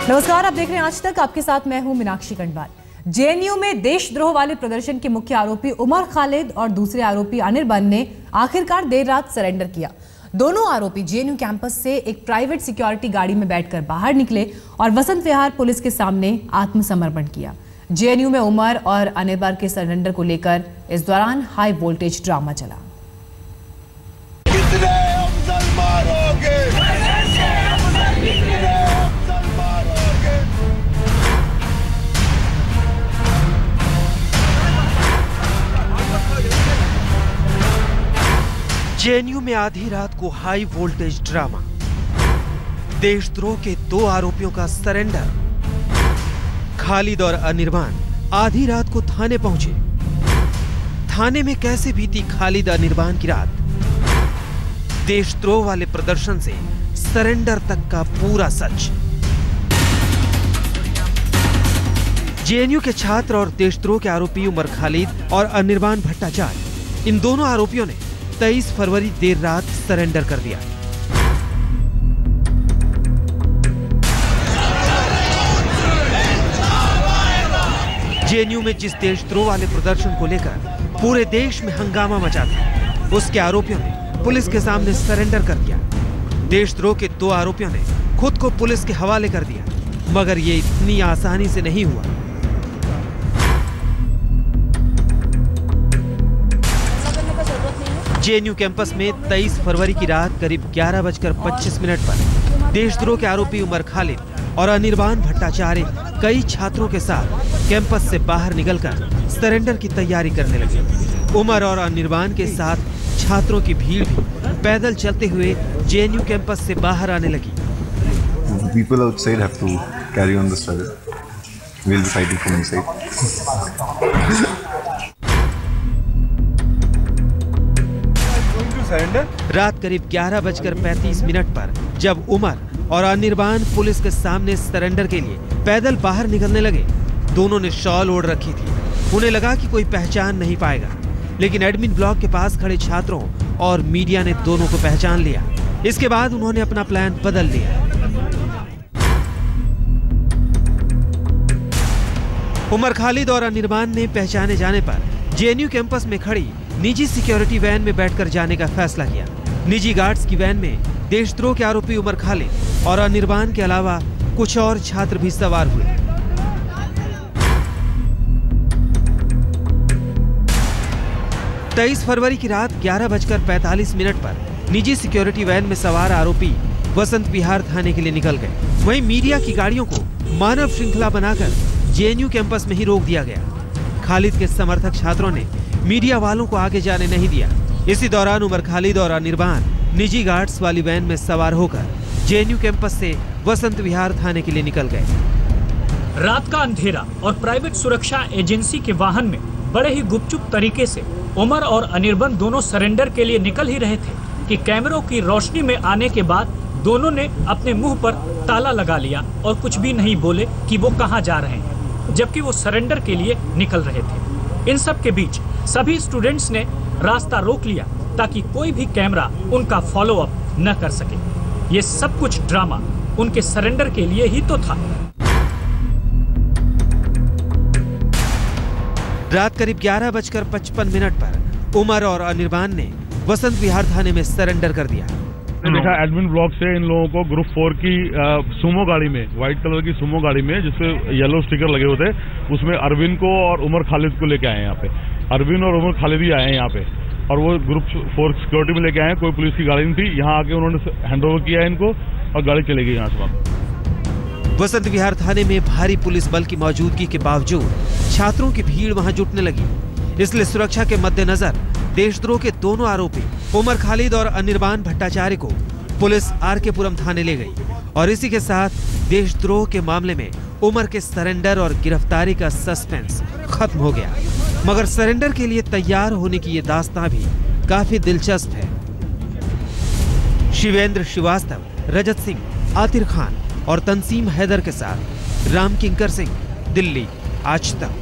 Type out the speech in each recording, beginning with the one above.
नमस्कार, आप देख रहे हैं आज तक। आपके साथ मैं हूं मीनाक्षी कंडवाल। जेएनयू में देशद्रोह वाले प्रदर्शन के मुख्य आरोपी उमर खालिद और दूसरे आरोपी अनिर्बान ने आखिरकार देर रात सरेंडर किया। दोनों आरोपी जेएनयू कैंपस से एक प्राइवेट सिक्योरिटी गाड़ी में बैठकर बाहर निकले और वसंत विहार पुलिस के सामने आत्मसमर्पण किया। जेएनयू में उमर और अनिर्बान के सरेंडर को लेकर इस दौरान हाई वोल्टेज ड्रामा चला। जेएनयू में आधी रात को हाई वोल्टेज ड्रामा। देशद्रोह के दो आरोपियों का सरेंडर। खालिद और अनिर्बान आधी रात को थाने पहुंचे। थाने में कैसे बीती खालिद अनिर्बान की रात? देशद्रोह वाले प्रदर्शन से सरेंडर तक का पूरा सच। जेएनयू के छात्र और देशद्रोह के आरोपी उमर खालिद और अनिर्बान भट्टाचार्य, इन दोनों आरोपियों ने 23 फरवरी देर रात सरेंडर कर दिया। जेएनयू में जिस देशद्रोह वाले प्रदर्शन को लेकर पूरे देश में हंगामा मचा था, उसके आरोपियों ने पुलिस के सामने सरेंडर कर दिया। देशद्रोह के दो आरोपियों ने खुद को पुलिस के हवाले कर दिया, मगर ये इतनी आसानी से नहीं हुआ। जेएनयू कैंपस में 23 फरवरी की रात करीब 11:25 पर देशद्रोह के आरोपी उमर खालिद और अनिर्बान भट्टाचार्य कई छात्रों के साथ कैंपस से बाहर निकलकर सरेंडर की तैयारी करने लगे। उमर और अनिर्बान के साथ छात्रों की भीड़ भी पैदल चलते हुए जेएनयू कैंपस से बाहर आने लगी। People outside have to carry on the struggle. We'll be fighting from inside. रात करीब 11:35 पर जब उमर और अनिर्बान पुलिस के सामने सरेंडर के लिए पैदल बाहर निकलने लगे, दोनों ने शॉल ओढ़ रखी थी। उन्हें लगा कि कोई पहचान नहीं पाएगा, लेकिन एडमिन ब्लॉक के पास खड़े छात्रों और मीडिया ने दोनों को पहचान लिया। इसके बाद उन्होंने अपना प्लान बदल लिया। उमर खालिद और अनिर्बान ने पहचाने जाने पर जेएनयू कैंपस में खड़ी निजी सिक्योरिटी वैन में बैठकर जाने का फैसला किया। निजी गार्ड्स की वैन में देशद्रोह के आरोपी उमर खालिद और अनिर्बान के अलावा कुछ और छात्र भी सवार हुए। तेईस फरवरी की रात 11:45 पर निजी सिक्योरिटी वैन में सवार आरोपी वसंत विहार थाने के लिए निकल गए। वहीं मीडिया की गाड़ियों को मानव श्रृंखला बनाकर जेएनयू कैंपस में ही रोक दिया गया। खालिद के समर्थक छात्रों ने मीडिया वालों को आगे जाने नहीं दिया। इसी दौरान उमर खालिद और अनिर्बान निजी गार्ड्स वाली वैन में सवार होकर जेएनयू कैंपस से वसंत विहार थाने के लिए निकल गए। रात का अंधेरा और प्राइवेट सुरक्षा एजेंसी के वाहन में बड़े ही गुपचुप तरीके से उमर और अनिर्बान दोनों सरेंडर के लिए निकल ही रहे थे कि कैमरों की रोशनी में आने के बाद दोनों ने अपने मुंह पर ताला लगा लिया और कुछ भी नहीं बोले कि वो कहां जा रहे हैं, जबकि वो सरेंडर के लिए निकल रहे थे। इन सब के बीच सभी स्टूडेंट्स ने रास्ता रोक लिया ताकि कोई भी कैमरा उनका फॉलो अप न कर सके। ये सब कुछ ड्रामा उनके सरेंडर के लिए ही तो था। रात करीब 11:55 पर उमर और अनिर्बान ने वसंत विहार थाने में सरेंडर कर दिया। देखा एडमिन ब्लॉक से इन लोगों को ग्रुप 4 की सुमो गाड़ी में, व्हाइट कलर की सुमो गाड़ी में जिसपे येलो स्टिकर लगे होते, उसमें अरविंद को और उमर खालिद को लेके आए। यहाँ पे अरविंद और उमर खालिद ही आए हैं यहाँ पे, और वो ग्रुप 4 सिक्योरिटी में लेके आए। कोई पुलिस की गाड़ी नहीं थी। यहाँ आके उन्होंने हैंडओवर किया इनको और गाड़ी चली गई यहाँ से वापस। वसंत विहार थाने में भारी पुलिस बल की मौजूदगी के बावजूद छात्रों की भीड़ वहां जुटने लगी। इसलिए सुरक्षा के मद्देनजर देशद्रोह के दोनों आरोपी उमर खालिद और अनिर्बान भट्टाचार्य को पुलिस आरकेपुरम थाने ले गई, और इसी के साथ देशद्रोह के मामले में उमर के सरेंडर और गिरफ्तारी का सस्पेंस खत्म हो गया। मगर सरेंडर के लिए तैयार होने की ये दास्तां भी काफी दिलचस्प है। शिवेंद्र श्रीवास्तव, रजत सिंह, आतिर खान और तंसीम हैदर के साथ राम किंकर सिंह, दिल्ली, आज तक।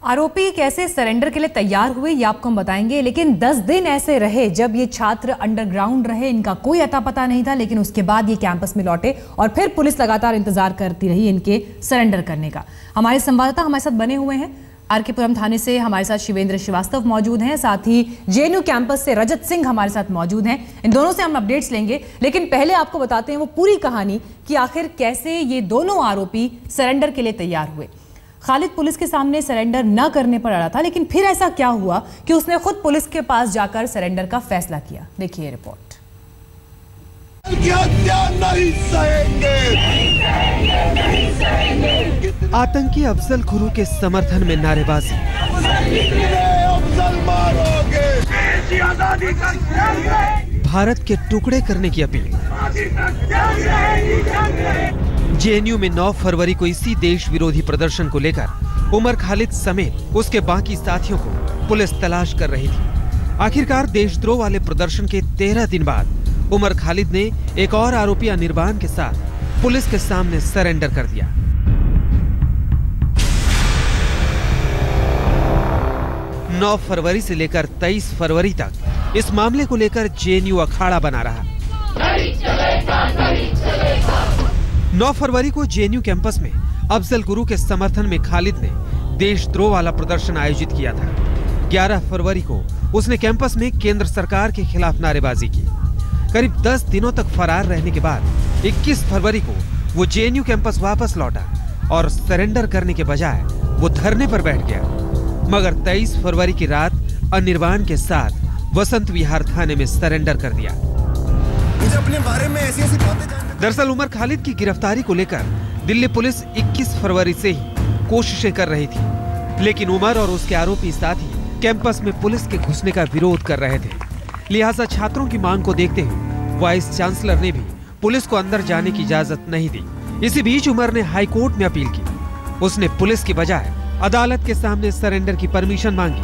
आरोपी कैसे सरेंडर के लिए तैयार हुए ये आपको हम बताएंगे, लेकिन 10 दिन ऐसे रहे जब ये छात्र अंडरग्राउंड रहे, इनका कोई अता पता नहीं था, लेकिन उसके बाद ये कैंपस में लौटे और फिर पुलिस लगातार इंतजार करती रही इनके सरेंडर करने का। हमारे संवाददाता हमारे साथ बने हुए हैं आरके पुरम थाने से, हमारे साथ शिवेंद्र श्रीवास्तव मौजूद हैं, साथ ही जेएनयू कैंपस से रजत सिंह हमारे साथ मौजूद हैं। इन दोनों से हम अपडेट्स लेंगे, लेकिन पहले आपको बताते हैं वो पूरी कहानी कि आखिर कैसे ये दोनों आरोपी सरेंडर के लिए तैयार हुए। खालिद पुलिस के सामने सरेंडर न करने पर अड़ा था, लेकिन फिर ऐसा क्या हुआ कि उसने खुद पुलिस के पास जाकर सरेंडर का फैसला किया। देखिए रिपोर्ट। आतंकी अफजल गुरु के समर्थन में नारेबाजी, भारत के टुकड़े करने की अपील। जेएनयू में 9 फरवरी को इसी देश विरोधी प्रदर्शन को लेकर उमर खालिद समेत उसके बाकी साथियों को पुलिस तलाश कर रही थी। आखिरकार देशद्रोह वाले प्रदर्शन के 13 दिन बाद उमर खालिद ने एक और आरोपी अनिर्बान के साथ पुलिस के सामने सरेंडर कर दिया। नौ फरवरी से लेकर 23 फरवरी तक इस मामले को लेकर जेएनयू अखाड़ा बना रहा। 9 फरवरी को जेएनयू कैंपस में अफजल गुरु के समर्थन में खालिद ने देशद्रोह वाला प्रदर्शन आयोजित किया था। 11 फरवरी को उसने कैंपस में केंद्र सरकार के खिलाफ नारेबाजी की। करीब 10 दिनों तक फरार रहने के बाद 21 फरवरी को वो जेएनयू कैंपस वापस लौटा और सरेंडर करने के बजाय वो धरने पर बैठ गया। मगर 23 फरवरी की रात अनिर्बान के साथ वसंत विहार थाने में सरेंडर कर दिया। मुझे अपने बारे में ऐसी बातें। दरअसल उमर खालिद की गिरफ्तारी को लेकर दिल्ली पुलिस 21 फरवरी से ही कोशिशें कर रही थी, लेकिन उमर और उसके आरोपी साथी कैंपस में पुलिस के घुसने का विरोध कर रहे थे। लिहाजा छात्रों की मांग को देखते हुए वाइस चांसलर ने भी पुलिस को अंदर जाने की इजाजत नहीं दी। इसी बीच उमर ने हाई कोर्ट में अपील की। उसने पुलिस की बजाय अदालत के सामने सरेंडर की परमिशन मांगी,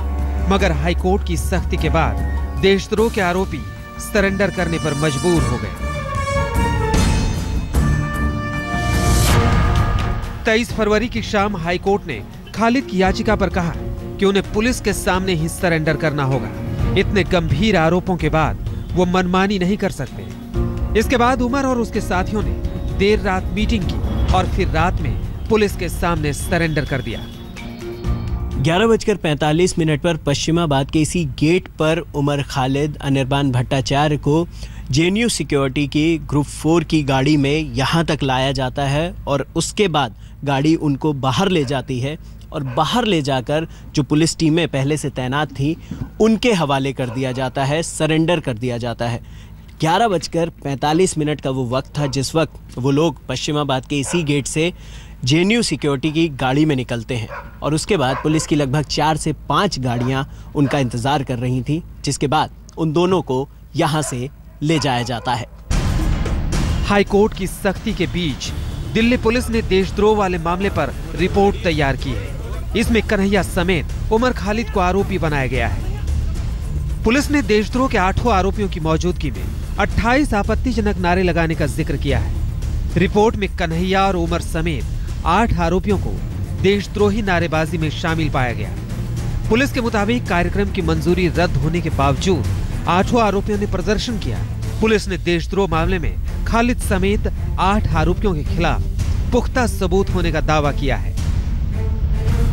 मगर हाई कोर्ट की सख्ती के बाद देशद्रोह के आरोपी सरेंडर करने पर मजबूर हो गए। 23 फरवरी की शाम हाई कोर्ट ने खालिद की याचिका पर कहा कि उन्हें पुलिस के सामने ही सरेंडर करना होगा। इतने गंभीर आरोपों के बाद वो मनमानी नहीं कर सकते। इसके बाद उमर और उसके साथियों ने देर रात मीटिंग की और फिर रात में पुलिस के सामने सरेंडर कर दिया। 11:45 पर पश्चिमाबाद के इसी गेट पर उमर खालिद, अनिर्बान भट्टाचार्य को जेएनयू सिक्योरिटी की ग्रुप 4 की गाड़ी में यहाँ तक लाया जाता है और उसके बाद गाड़ी उनको बाहर ले जाती है और बाहर ले जाकर जो पुलिस टीमें पहले से तैनात थी उनके हवाले कर दिया जाता है, सरेंडर कर दिया जाता है। 11:45 का वो वक्त था जिस वक्त वो लोग पश्चिमाबाद के इसी गेट से जेएनयू सिक्योरिटी की गाड़ी में निकलते हैं और उसके बाद पुलिस की लगभग 4 से 5 गाड़ियां उनका इंतजार कर रही थी, जिसके बाद उन दोनों को यहां से ले जाया जाता है। हाई कोर्ट की सख्ती के बीच दिल्ली पुलिस ने देशद्रोह वाले मामले पर रिपोर्ट तैयार की है। इसमें कन्हैया समेत उमर खालिद को आरोपी बनाया गया है। पुलिस ने देशद्रोह के 8 आरोपियों की मौजूदगी में 28 आपत्तिजनक नारे लगाने का जिक्र किया है। रिपोर्ट में कन्हैया और उमर समेत 8 आरोपियों को देशद्रोही नारेबाजी में शामिल पाया गया। पुलिस के मुताबिक कार्यक्रम की मंजूरी रद्द होने के बावजूद 8 आरोपियों ने प्रदर्शन किया। पुलिस ने देशद्रोह मामले में खालिद समेत 8 आरोपियों के खिलाफ पुख्ता सबूत होने का दावा किया है।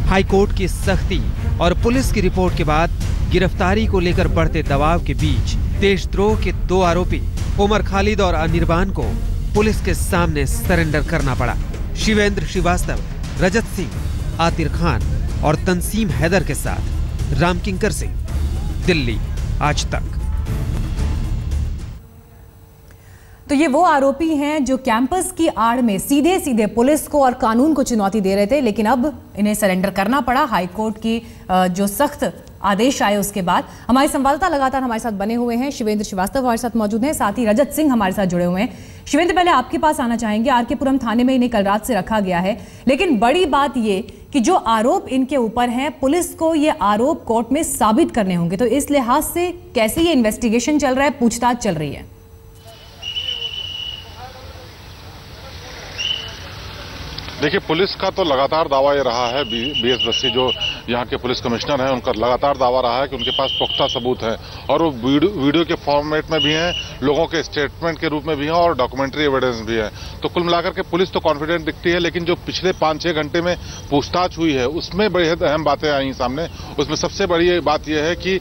हाई कोर्ट की सख्ती और पुलिस की रिपोर्ट के बाद गिरफ्तारी को लेकर बढ़ते दबाव के बीच देशद्रोह के 2 आरोपी उमर खालिद और अनिर्बान को पुलिस के सामने सरेंडर करना पड़ा। शिवेंद्र श्रीवास्तव, रजत सिंह, आतिर खान और तंसीम हैदर के साथ रामकिंकर सिंह, दिल्ली आज तक। तो ये वो आरोपी हैं जो कैंपस की आड़ में सीधे सीधे पुलिस को और कानून को चुनौती दे रहे थे, लेकिन अब इन्हें सरेंडर करना पड़ा हाई कोर्ट की जो सख्त आदेश आए उसके बाद। हमारे संवाददाता लगातार हमारे साथ बने हुए हैं। शिवेंद्र श्रीवास्तव हमारे साथ मौजूद हैं, साथ ही रजत सिंह हमारे साथ जुड़े हुए हैं। शिवेंद्र, पहले आपके पास आना चाहेंगे। आरके पुरम थाने में इन्हें कल रात से रखा गया है, लेकिन बड़ी बात ये कि जो आरोप इनके ऊपर हैं पुलिस को ये आरोप कोर्ट में साबित करने होंगे, तो इस लिहाज से कैसे ये इन्वेस्टिगेशन चल रहा है, पूछताछ चल रही है? देखिए, पुलिस का तो लगातार दावा ये रहा है, BS बस्सी जो यहाँ के पुलिस कमिश्नर हैं, उनका लगातार दावा रहा है कि उनके पास पुख्ता सबूत है और वो वीडियो के फॉर्मेट में भी हैं, लोगों के स्टेटमेंट के रूप में भी हैं और डॉक्यूमेंट्री एविडेंस भी है। तो कुल मिलाकर के पुलिस तो कॉन्फिडेंट दिखती है, लेकिन जो पिछले 5-6 घंटे में पूछताछ हुई है उसमें बेहद अहम बातें आई सामने। उसमें सबसे बड़ी बात यह है कि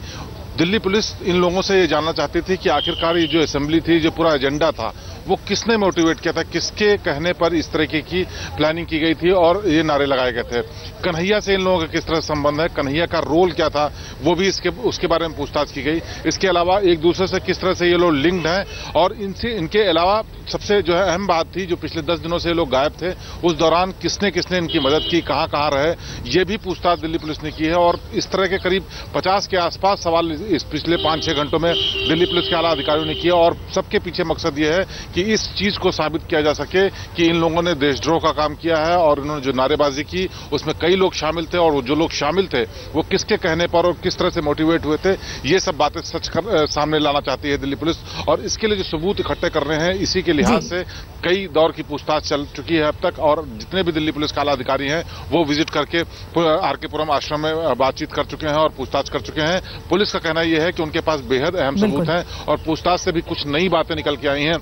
दिल्ली पुलिस इन लोगों से ये जानना चाहती थी कि आखिरकार ये जो असेंबली थी, जो पूरा एजेंडा था, वो किसने मोटिवेट किया था, किसके कहने पर इस तरीके की प्लानिंग की गई थी और ये नारे लगाए गए थे। कन्हैया से इन लोगों का किस तरह संबंध है, कन्हैया का रोल क्या था, वो भी उसके बारे में पूछताछ की गई। इसके अलावा एक दूसरे से किस तरह से ये लोग लिंक्ड हैं और इनके अलावा सबसे जो है अहम बात थी, जो पिछले 10 दिनों से ये लोग गायब थे, उस दौरान किसने किसने इनकी मदद की, कहाँ कहाँ रहे, ये भी पूछताछ दिल्ली पुलिस ने की है। और इस तरह के करीब 50 के आसपास सवाल इस पिछले 5-6 घंटों में दिल्ली पुलिस के आला अधिकारियों ने किया और सबके पीछे मकसद ये है कि इस चीज को साबित किया जा सके कि इन लोगों ने देशद्रोह का काम किया है और इन्होंने जो नारेबाजी की उसमें कई लोग शामिल थे और जो लोग शामिल थे वो किसके कहने पर और किस तरह से मोटिवेट हुए थे, ये सब बातें सामने लाना चाहती है दिल्ली पुलिस। और इसके लिए जो सबूत इकट्ठे कर रहे हैं, इसी के लिहाज से कई दौर की पूछताछ चल चुकी है अब तक और जितने भी दिल्ली पुलिस के आला अधिकारी हैं वो विजिट करके आर.के. पुरम आश्रम में बातचीत कर चुके हैं और पूछताछ कर चुके हैं। पुलिस का कहना यह है कि उनके पास बेहद अहम सबूत हैं और पूछताछ से भी कुछ नई बातें निकल के आई हैं।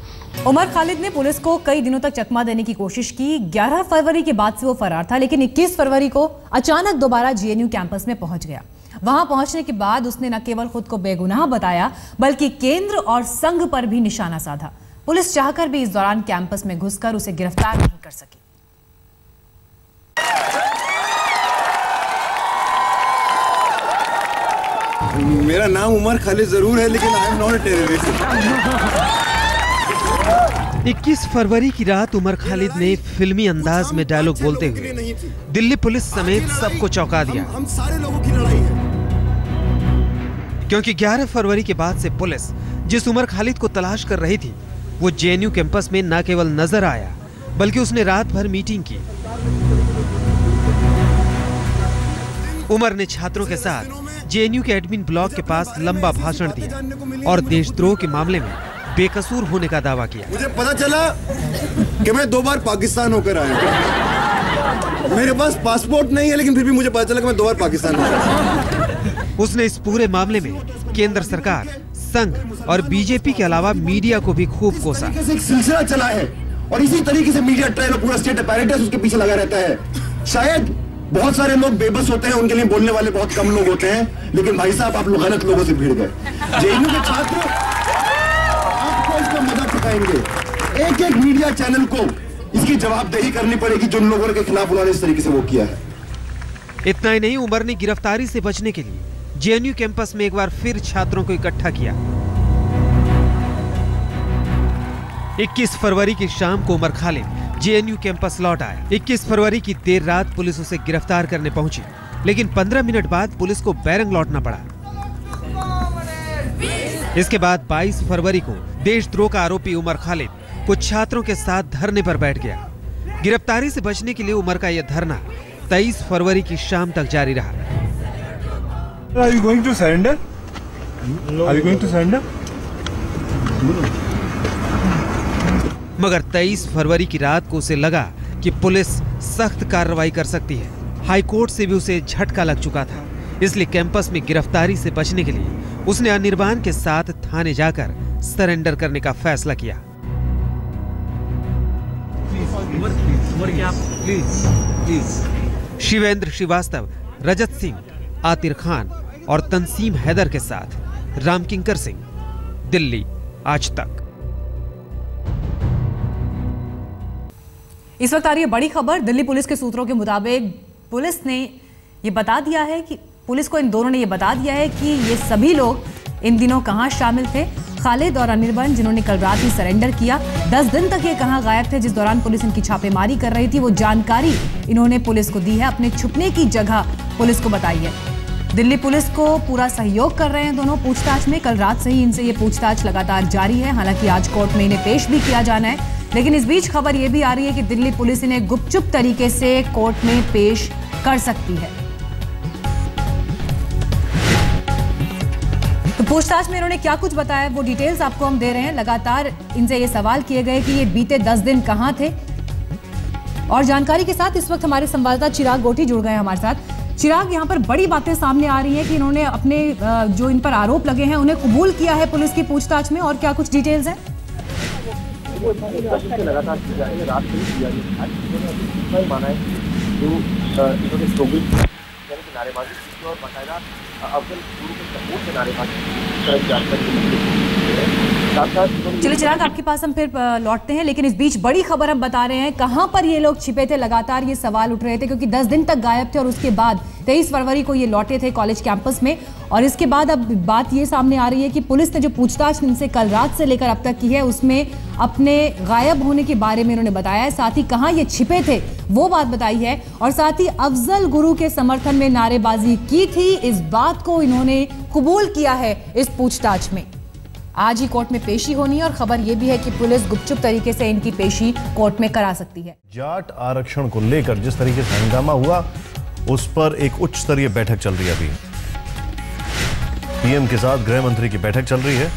उमर खालिद ने पुलिस को कई दिनों तक चकमा देने की कोशिश की। 11 फरवरी के बाद से वो फरार था, लेकिन 21 फरवरी को अचानक दोबारा जेएनयू कैंपस में पहुंच गया। वहां पहुंचने के बाद उसने न केवल खुद को बेगुनाह बताया बल्कि केंद्र और संघ पर भी निशाना साधा। पुलिस चाहकर भी इस दौरान कैंपस में घुसकर उसे गिरफ्तार नहीं कर सकी। मेरा नाम उमर खालिद जरूर है, लेकिन I am not a terrorist. 21 फरवरी की रात उमर खालिद ने फिल्मी अंदाज में डायलॉग बोलते हुए दिल्ली पुलिस समेत सबको चौंका दिया। हम सारे लोगों की लड़ाई है। क्योंकि 11 फरवरी के बाद से पुलिस जिस उमर खालिद को तलाश कर रही थी वो जेएनयू कैंपस में न केवल नजर आया बल्कि उसने रात भर मीटिंग की। उमर ने छात्रों के साथ जेएनयू के एडमिन ब्लॉक के पास लंबा भाषण दिया और देशद्रोह के मामले में बेकसूर होने का दावा किया। मुझे पता चला कि मैं 2 बार पाकिस्तान होकर आया। मेरे पास पासपोर्ट नहीं है, लेकिन फिर भी मुझे पता चला कि मैं 2 बार पाकिस्तान होकर। उसने इस पूरे मामले में केंद्र सरकार, संघ और बीजेपी के अलावा मीडिया को भी खूब कोसा। एक सिलसिला चला है और इसी तरीके से मीडिया ट्रायल और पूरा स्टेट अपैरेटस उसके पीछे लगा रहता है। शायद बहुत सारे लोग बेबस होते हैं, उनके लिए बोलने वाले बहुत कम लोग होते हैं, लेकिन भाई साहब आप लोग गलत लोगों से भिड़ गए। जेएनयू के छात्र आपको इसका मदद चुकाएंगे। एक मीडिया चैनल को इसकी जवाबदेही करनी पड़ेगी जो उन लोगों के खिलाफ उन्होंने इस तरीके से वो किया है। इतना ही नहीं, उमर ने गिरफ्तारी से बचने के लिए जेएनयू कैंपस में एक बार फिर छात्रों को इकट्ठा किया। 21 फरवरी की शाम को उमर खालिद जेएनयू कैंपस लौट आया। 21 फरवरी की देर रात पुलिस उसे गिरफ्तार करने पहुंची, लेकिन 15 मिनट बाद पुलिस को बैरंग लौटना पड़ा। इसके बाद 22 फरवरी को देशद्रोह का आरोपी उमर खालिद कुछ छात्रों के साथ धरने पर बैठ गया। गिरफ्तारी से बचने के लिए उमर का यह धरना 23 फरवरी की शाम तक जारी रहा। Are you going to surrender? Are you going to surrender? मगर 23 फरवरी की रात को उसे लगा कि पुलिस सख्त कार्रवाई कर सकती है। हाईकोर्ट से भी उसे झटका लग चुका था, इसलिए कैंपस में गिरफ्तारी से बचने के लिए उसने अनिर्बान के साथ थाने जाकर सरेंडर करने का फैसला किया। शिवेंद्र श्रीवास्तव, रजत सिंह, आतिर खान और तंसीम हैदर के साथ रामकिंकर सिंह, दिल्ली आज तक। इस वक्त आ रही है बड़ी खबर। दिल्ली पुलिस के सूत्रों के मुताबिक पुलिस ने ये बता दिया है कि पुलिस को इन दोनों ने ये बता दिया है कि ये सभी लोग इन दिनों कहां शामिल थे। खालिद और अनिर्बान, जिन्होंने कल रात ही सरेंडर किया, 10 दिन तक ये कहां गायब थे जिस दौरान पुलिस इनकी छापेमारी कर रही थी, वो जानकारी इन्होंने पुलिस को दी है। अपने छुपने की जगह पुलिस को बताई है। दिल्ली पुलिस को पूरा सहयोग कर रहे हैं दोनों पूछताछ में। कल रात से ही इनसे ये पूछताछ लगातार जारी है। हालांकि आज कोर्ट में इन्हें पेश भी किया जाना है, लेकिन इस बीच खबर यह भी आ रही है कि दिल्ली पुलिस इन्हें गुपचुप तरीके से कोर्ट में पेश कर सकती है। तो पूछताछ में इन्होंने क्या कुछ बताया वो डिटेल्स आपको हम दे रहे हैं। लगातार इनसे ये सवाल किए गए कि ये बीते 10 दिन कहां थे, और जानकारी के साथ इस वक्त हमारे संवाददाता चिराग गोटी जुड़ गए हमारे साथ। चिराग, यहाँ पर बड़ी बातें सामने आ रही हैं कि इन्होंने अपने जो इन पर आरोप लगे हैं उन्हें कबूल किया है पुलिस की पूछताछ में, और क्या कुछ डिटेल्स हैं? लगातार की जा रही है, रात में किया गया माना है जो इन्होंने नारेबाजी की और बाकायदा अफजल गुरु के सपोर्ट से नारेबाजी जानकारी। चलिए चिराग, आपके पास हम फिर लौटते हैं, लेकिन इस बीच बड़ी खबर हम बता रहे हैं कहां पर ये लोग छिपे थे। लगातार ये सवाल उठ रहे थे क्योंकि 10 दिन तक गायब थे और उसके बाद 23 फरवरी को ये लौटे थे कॉलेज कैंपस में, और इसके बाद अब बात ये सामने आ रही है कि पुलिस ने जो पूछताछ इनसे कल रात से लेकर अब तक की है उसमें अपने गायब होने के बारे में इन्होंने बताया है, साथ ही कहां ये छिपे थे वो बात बताई है, और साथ ही अफजल गुरु के समर्थन में नारेबाजी की थी, इस बात को इन्होंने कबूल किया है इस पूछताछ में। आज ही कोर्ट में पेशी होनी है और खबर यह भी है कि पुलिस गुपचुप तरीके से इनकी पेशी कोर्ट में करा सकती है। जाट आरक्षण को लेकर जिस तरीके से हंगामा हुआ उस पर एक उच्च स्तरीय बैठक चल रही है। अभी पीएम के साथ गृह मंत्री की बैठक चल रही है।